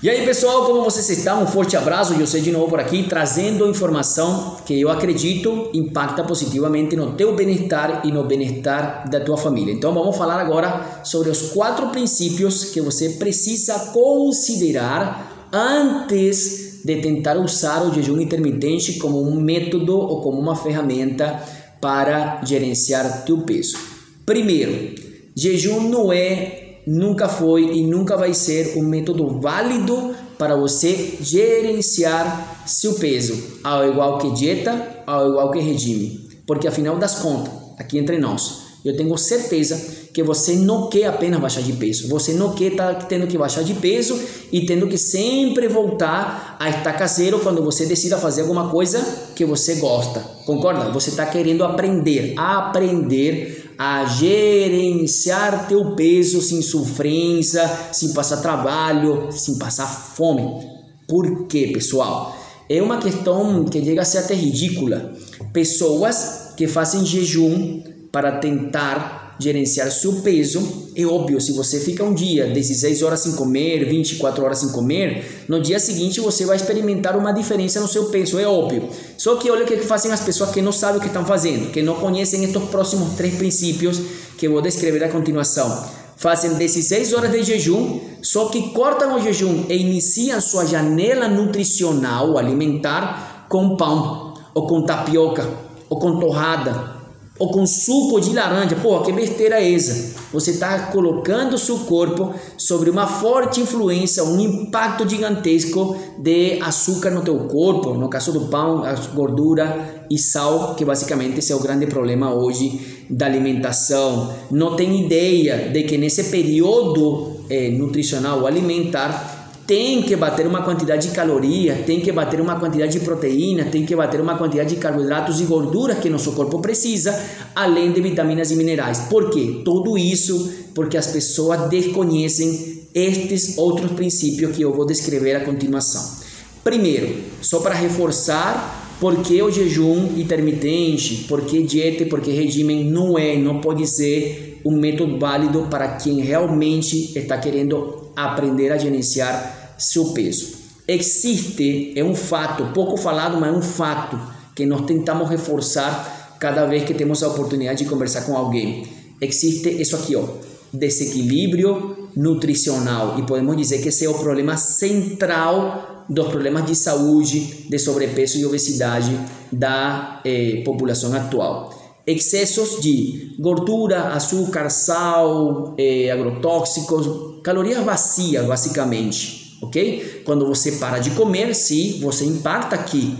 E aí pessoal, como vocês estão? Um forte abraço, eu sei de novo por aqui, trazendo informação que eu acredito impacta positivamente no teu bem-estar e no bem-estar da tua família. Então vamos falar agora sobre os 4 princípios que você precisa considerar antes de tentar usar o jejum intermitente como um método ou como uma ferramenta para gerenciar teu peso. Primeiro, jejum não é, nunca foi e nunca vai ser um método válido para você gerenciar seu peso, ao igual que dieta, ao igual que regime. Porque afinal das contas, aqui entre nós, eu tenho certeza que você não quer apenas baixar de peso, você não quer estar tendo que baixar de peso e tendo que sempre voltar a estaca zero quando você decida fazer alguma coisa que você gosta, concorda? Você está querendo aprender a gerenciar teu peso sem sofrência, sem passar trabalho, sem passar fome. Por quê, pessoal? É uma questão que chega a ser até ridícula. Pessoas que fazem jejum para tentar gerenciar seu peso, é óbvio, se você fica um dia 16 horas sem comer, 24 horas sem comer, no dia seguinte você vai experimentar uma diferença no seu peso, é óbvio. Só que olha o que fazem as pessoas que não sabem o que estão fazendo, que não conhecem estes próximos 3 princípios que eu vou descrever a continuação. Fazem 16 horas de jejum, só que cortam o jejum e iniciam sua janela nutricional alimentar com pão, ou com tapioca, ou com torrada, ou com suco de laranja. Porra, que besteira é essa? Você está colocando seu corpo sobre uma forte influência, um impacto gigantesco de açúcar no teu corpo, no caso do pão, a gordura e sal, que basicamente esse é o grande problema hoje da alimentação. Não tem ideia de que nesse período nutricional alimentar tem que bater uma quantidade de calorias, tem que bater uma quantidade de proteína, tem que bater uma quantidade de carboidratos e gorduras que nosso corpo precisa, além de vitaminas e minerais. Por quê? Tudo isso porque as pessoas desconhecem estes outros princípios que eu vou descrever a continuação. Primeiro, só para reforçar, por que o jejum intermitente, por que dieta e por que regime não pode ser um método válido para quem realmente está querendo aprender a gerenciar seu peso. Existe, é um fato, pouco falado, mas é um fato que nós tentamos reforçar cada vez que temos a oportunidade de conversar com alguém. Existe isso aqui, ó, desequilíbrio nutricional, e podemos dizer que esse é o problema central dos problemas de saúde, de sobrepeso e obesidade da população atual. Excessos de gordura, açúcar, sal, agrotóxicos, calorias vazias, basicamente, ok? Quando você para de comer, sim, você impacta aqui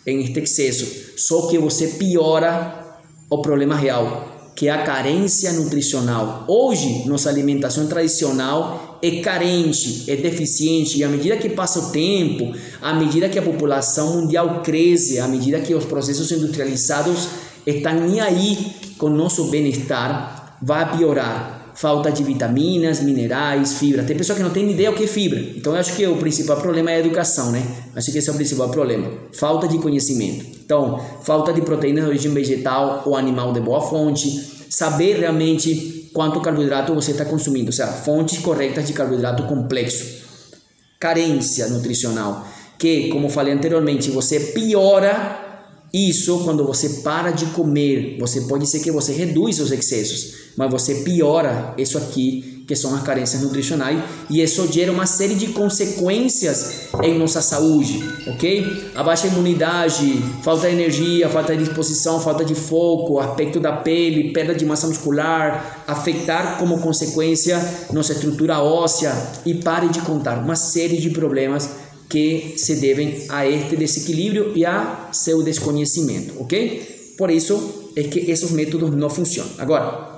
em este excesso, só que você piora o problema real, que é a carência nutricional. Hoje, nossa alimentação tradicional é carente, é deficiente, e à medida que passa o tempo, à medida que a população mundial cresce, à medida que os processos industrializados estão nem aí com nosso bem-estar, vai piorar. Falta de vitaminas, minerais, fibra. Tem pessoa que não tem ideia o que é fibra. Então eu acho que o principal problema é a educação, né? Acho que esse é o principal problema. Falta de conhecimento. Então, falta de proteína de origem vegetal ou animal de boa fonte. Saber realmente quanto carboidrato você está consumindo. Ou seja, fontes corretas de carboidrato complexo. Carência nutricional. Que, como falei anteriormente, você piora isso quando você para de comer. Você pode ser que você reduz os excessos, mas você piora isso aqui, que são as carências nutricionais, e isso gera uma série de consequências em nossa saúde, ok? A baixa imunidade, falta de energia, falta de disposição, falta de foco, aspecto da pele, perda de massa muscular, afetar como consequência nossa estrutura óssea, e pare de contar uma série de problemas que se devem a este desequilíbrio e a seu desconhecimento, ok? Por isso é que esses métodos não funcionam. Agora,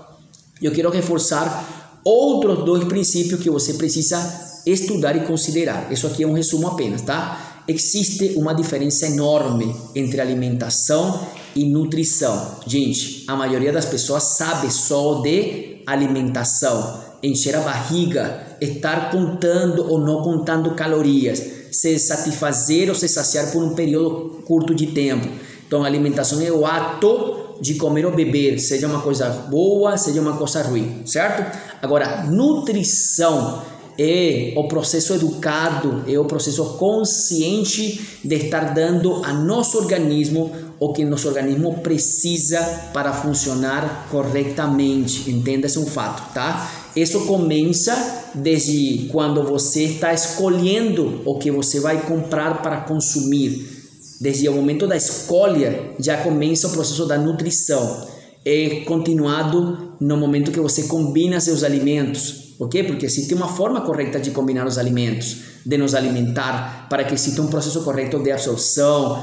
eu quero reforçar outros 2 princípios que você precisa estudar e considerar. Isso aqui é um resumo apenas, tá? Existe uma diferença enorme entre alimentação e nutrição. Gente, a maioria das pessoas sabe só de alimentação, encher a barriga, estar contando ou não contando calorias, se satisfazer ou se saciar por um período curto de tempo. Então, a alimentação é o ato de comer ou beber, seja uma coisa boa, seja uma coisa ruim, certo? Agora, nutrição é o processo educado, é o processo consciente de estar dando a nosso organismo o que nosso organismo precisa para funcionar corretamente. Entenda, esse é um fato, tá? Isso começa desde quando você está escolhendo o que você vai comprar para consumir. Desde o momento da escolha já começa o processo da nutrição. É continuado no momento que você combina seus alimentos, ok? Porque existe uma forma correta de combinar os alimentos, de nos alimentar, para que exista um processo correto de absorção,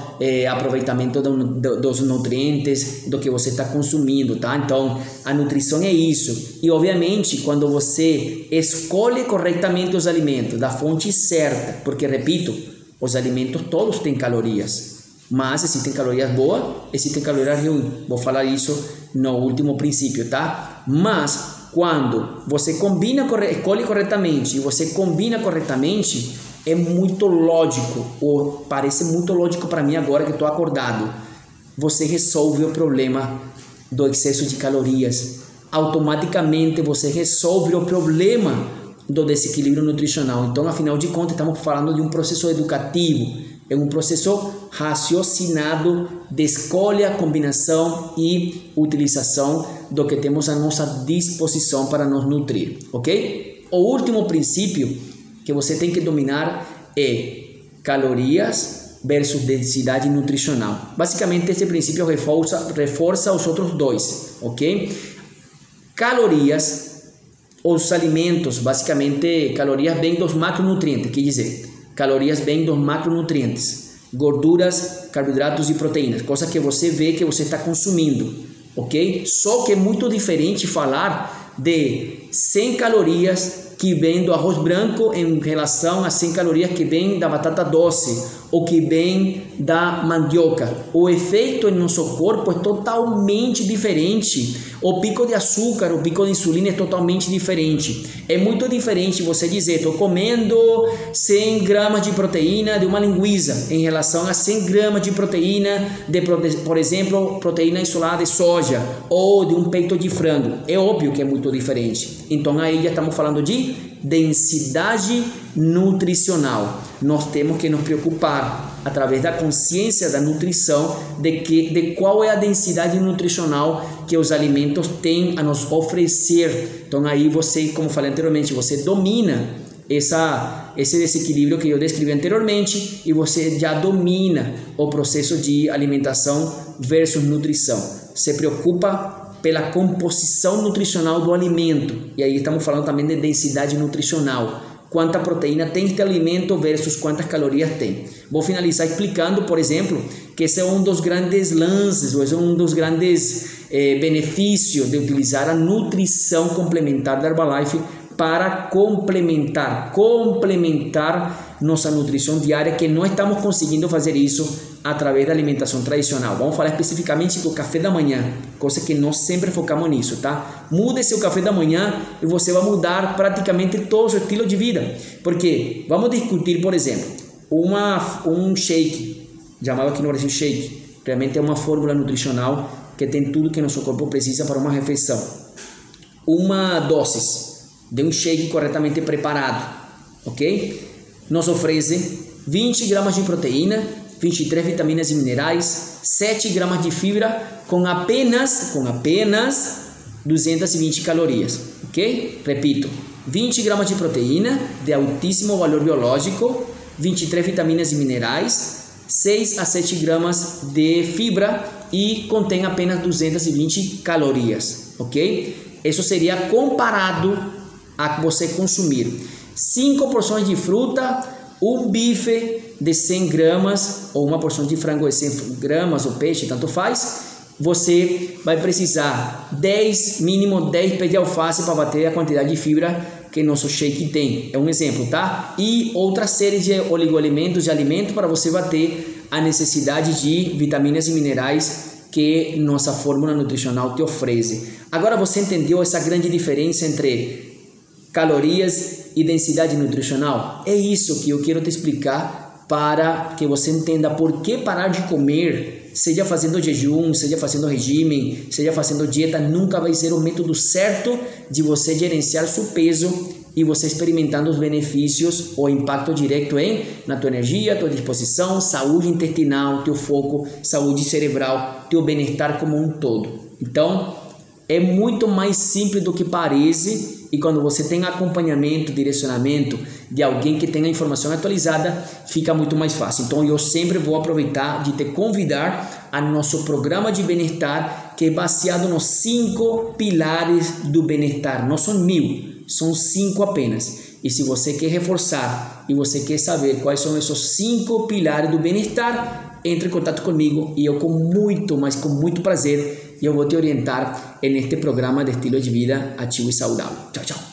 aproveitamento dos nutrientes do que você está consumindo, tá? Então, a nutrição é isso. E, obviamente, quando você escolhe corretamente os alimentos, da fonte certa, porque, repito, os alimentos todos têm calorias, mas existem calorias boas, existem calorias ruins. Vou falar isso no último princípio, tá? Mas quando você escolhe corretamente e você combina corretamente, é muito lógico, ou parece muito lógico para mim agora que estou acordado, você resolve o problema do excesso de calorias. Automaticamente você resolve o problema do desequilíbrio nutricional. Então, afinal de contas, estamos falando de um processo educativo, é um processo raciocinado de escolha, combinação e utilização do que temos à nossa disposição para nos nutrir, ok? O último princípio que você tem que dominar é calorias versus densidade nutricional. Basicamente, esse princípio reforça os outros dois, ok? Calorias, os alimentos, basicamente, calorias vêm dos macronutrientes, quer dizer, calorias vêm dos macronutrientes, gorduras, carboidratos e proteínas, coisa que você vê que você está consumindo, ok? Só que é muito diferente falar de 100 calorias que vem do arroz branco em relação a 100 calorias que vem da batata doce ou que vem da mandioca. O efeito em nosso corpo é totalmente diferente. O pico de açúcar, o pico de insulina é totalmente diferente. É muito diferente você dizer, estou comendo 100 gramas de proteína de uma linguiça em relação a 100 gramas de proteína de, por exemplo, proteína isolada de soja ou de um peito de frango. É óbvio que é muito diferente. Então aí já estamos falando de densidade nutricional. Nós temos que nos preocupar através da consciência da nutrição de qual é a densidade nutricional que os alimentos têm a nos oferecer. Então aí você, como falei anteriormente, você domina esse desequilíbrio que eu descrevi anteriormente e você já domina o processo de alimentação versus nutrição. Se preocupa pela composição nutricional do alimento. E aí estamos falando também de densidade nutricional. Quanta proteína tem este alimento versus quantas calorias tem. Vou finalizar explicando, por exemplo, que esse é um dos grandes lances, ou esse é um dos grandes benefícios de utilizar a nutrição complementar da Herbalife para complementar nossa nutrição diária, que não estamos conseguindo fazer isso através da alimentação tradicional. Vamos falar especificamente do café da manhã, coisa que nós sempre focamos nisso, tá? Mude seu café da manhã e você vai mudar praticamente todo o seu estilo de vida. Porque vamos discutir, por exemplo, um shake, chamado aqui no Brasil shake, realmente é uma fórmula nutricional que tem tudo que nosso corpo precisa para uma refeição. Uma dose de um shake corretamente preparado, ok? Nos oferece 20 gramas de proteína, 23 vitaminas e minerais, 7 gramas de fibra com apenas 220 calorias, ok? Repito, 20 gramas de proteína de altíssimo valor biológico, 23 vitaminas e minerais, 6 a 7 gramas de fibra e contém apenas 220 calorias, ok? Isso seria comparado a você consumir 5 porções de fruta, um bife de 100 gramas ou uma porção de frango de 100 gramas ou peixe, tanto faz. Você vai precisar mínimo 10 pés de alface para bater a quantidade de fibra que nosso shake tem. É um exemplo, tá? E outra série de oligoelementos e alimentos para você bater a necessidade de vitaminas e minerais que nossa fórmula nutricional te oferece. Agora você entendeu essa grande diferença entre calorias e densidade nutricional? É isso que eu quero te explicar para que você entenda por que parar de comer, seja fazendo jejum, seja fazendo regime, seja fazendo dieta, nunca vai ser o método certo de você gerenciar seu peso e você experimentando os benefícios, o impacto direto na tua energia, tua disposição, saúde intestinal, teu foco, saúde cerebral, teu bem-estar como um todo. Então, é muito mais simples do que parece, e quando você tem acompanhamento, direcionamento de alguém que tenha a informação atualizada, fica muito mais fácil. Então eu sempre vou aproveitar de te convidar a nosso programa de bem-estar, que é baseado nos 5 pilares do bem-estar. Não são 1000, são 5 apenas. E se você quer reforçar e você quer saber quais são esses 5 pilares do bem-estar, entre em contato comigo e eu com muito prazer eu vou te orientar neste programa de estilo de vida ativo e saudável. Tchau, tchau.